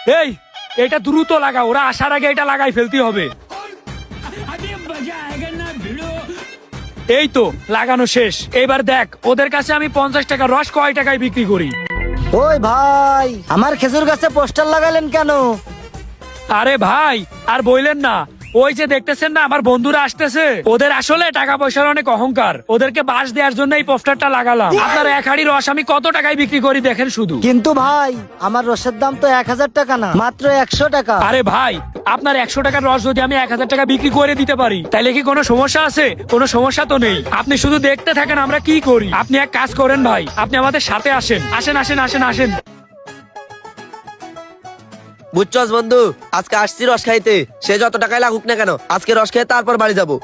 এই এটা দ্রুত লাগা, ওরা আসার আগে এটা লাগাই ফেলতে হবে। এই তো লাগানো শেষ। এবার দেখ ওদের কাছে আমি 50 টাকা রস কয় টাকায় বিক্রি করি। ওই ভাই, আমার খেজুর গাছে পোস্টার লাগালেন কেন? আরে ভাই আর বইলেন না, ওই যে দেখতেছেন না আমার বন্ধুরা আসতেছে, ওদের আসলে টাকা পয়সার অনেক অহংকার, ওদেরকে বাস দেওয়ার জন্য এই পোস্টারটা লাগালাম। আপনার এক হাড়ি রস আমি কত টাকায় বিক্রি করি দেখেন শুধু। কিন্তু ভাই, আমার রসের দাম তো 1000 টাকা না, মাত্র 100 টাকা। আরে ভাই, আপনার 100 টাকার রস যদি আমি 1000 টাকা বিক্রি করে দিতে পারি তাহলে কি কোনো সমস্যা আছে? কোনো সমস্যা তো নেই। আপনি শুধু দেখতে থাকেন আমরা কি করি। আপনি এক কাজ করেন ভাই, আপনি আমাদের সাথে আসেন। আসেন আসেন আসেন আসেন। বুঝছস বন্ধু, আজকে আসছি রস খাইতে, সে যত টাকায় লাগুক না কেন, আজকে রস খেয়ে তারপর বাড়ি যাবো।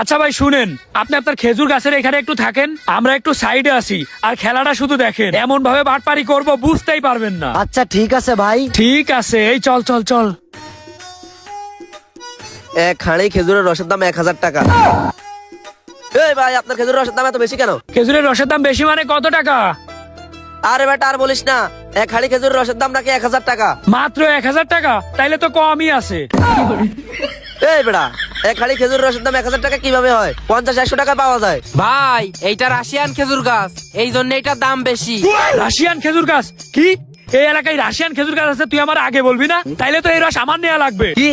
আচ্ছা ভাই শুনেন, আপনি আপনার খেজুর গাছের এখানে একটু থাকেন, আমরা একটু সাইডে আসি আর খেলাটা শুধু দেখেন। এমন ভাবে বাটপারি করব বুঝতেই পারবেন না। আচ্ছা ঠিক আছে ভাই। ঠিক আছে, এই চল চল চল। এক হাঁড়ি খেজুরের রসের দাম 1000 টাকা। এই ভাই, আপনার খেজুরের রসের দাম এত বেশি কেন? খেজুরের রসের দাম বেশি মানে কত টাকা? আরে বেটা আর বলিস না, এক হাঁড়ি খেজুরের রসের দাম নাকি 1000 টাকা। মাত্র 1000 টাকা? তাইলে তো কমই আছে। এই বেটা, এক হাঁড়ি খেজুরের রসের দাম 1000 টাকা কিভাবে হয়? 50-100 টাকা পাওয়া যায়। ভাই এইটা রাশিয়ান খেজুর গাছ, এই জন্য এটার দাম বেশি। রাশিয়ান খেজুর গাছ? কি এই এলাকায় রাশিয়ান খেজুর গাছ আছে? তুই আমার আগে বলবি না? তাইলে তো এই রস আমার নেওয়া লাগবে। কি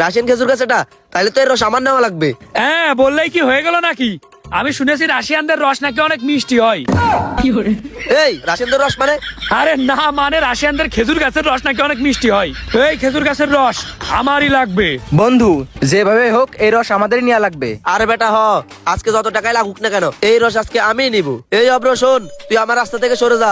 রাশিয়ান খেজুর গাছ এটা? তাহলে তো এর রস আমার নেওয়া লাগবে। হ্যাঁ, বললেই কি হয়ে গেল নাকি? আমি শুনেছি রাশিয়ানদের রস নাকি অনেক মিষ্টি হয়। এই রাশিয়ানদের রস মানে? আরে না, মানে রাশিয়ানদের খেজুর গাছের রস নাকি অনেক মিষ্টি হয়। এই খেজুর গাছের রস আমারই লাগবে। বন্ধু, যেভাবে হোক এই রস আমাদের নেওয়া লাগবে। আরে বেটা আজকে যত টাকায় লাগুক না কেন, এই রস আজকে আমি নিব। এই অব্র শোন, তুই আমার রাস্তা থেকে সরে যা,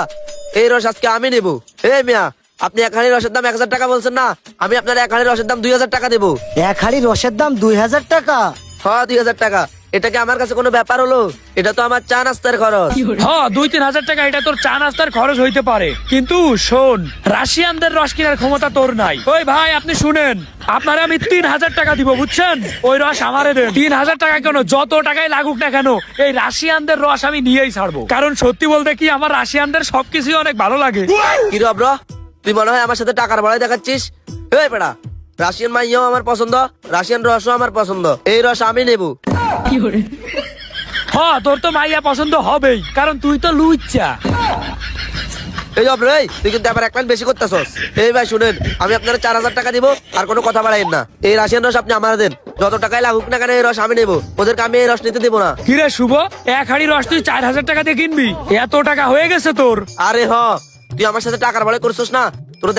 এই রস আজকে আমি নিব। এই মিয়া, আপনি এক হাঁড়ি রসের দাম 1000 টাকা বলছেন না, আমি আপনার এক হাঁড়ি রসের দাম 2000 টাকা দেবো। এক হাড়ি রসের দাম 2000 টাকা? হ্যাঁ 2000 টাকা। এটা কি আমার কাছে কোনো ব্যাপার হলো? এটা তো আমার চা নাস্তার খরচ। হ্যাঁ 2-3 হাজার টাকা এটা তোর চা নাস্তার খরচ হইতে পারে, কিন্তু শোন, রাশিয়ানদের রস কেনার ক্ষমতা তোর নাই। ওই ভাই আপনি শুনেন, আপনারে আমি 3000 টাকা দিব, বুঝছেন? ওই রস আমারে দেন। 3000 টাকা কেন, যত টাকাই লাগুক না কেন, এই রাশিয়ানদের রস আমি নিয়েই ছাড়বো। কারণ সত্যি বলতে কি, আমার রাশিয়ানদের সবকিছুই অনেক ভালো লাগে। কি রে অব্র, তুই মনে হয় আমার সাথে টাকার বড়াই দেখাচ্ছিস? এই বেটা, রাশিয়ান মাইয়াও আমার পছন্দ, রাশিয়ান রসও আমার পছন্দ, এই রস আমি নেবো। হ্যাঁ তোর তো মাইয়া পছন্দ হবেই, কারণ তুই তো লুচ্চা। এই অব্র, তুই কিন্তু আবার এক লাইন বেশি করতেছস। এই ভাই শুনেন, আমি আপনার 4000 টাকা দিব, আর কোনো কথা বাড়াইন না। এই রাশিয়ান রস আপনি আমার দেন, যত টাকায় লাগুক না কেন এই রস আমি নেবো। ওদেরকে আমি এই রস নিতে দেবো না। কিরে শুভ, এক হাড়ি রস তুই 4000 টাকা দিয়ে কিনবি? এত টাকা হয়ে গেছে তোর? আরে তুই আমার সাথে টাকার বড়াই করছিস না,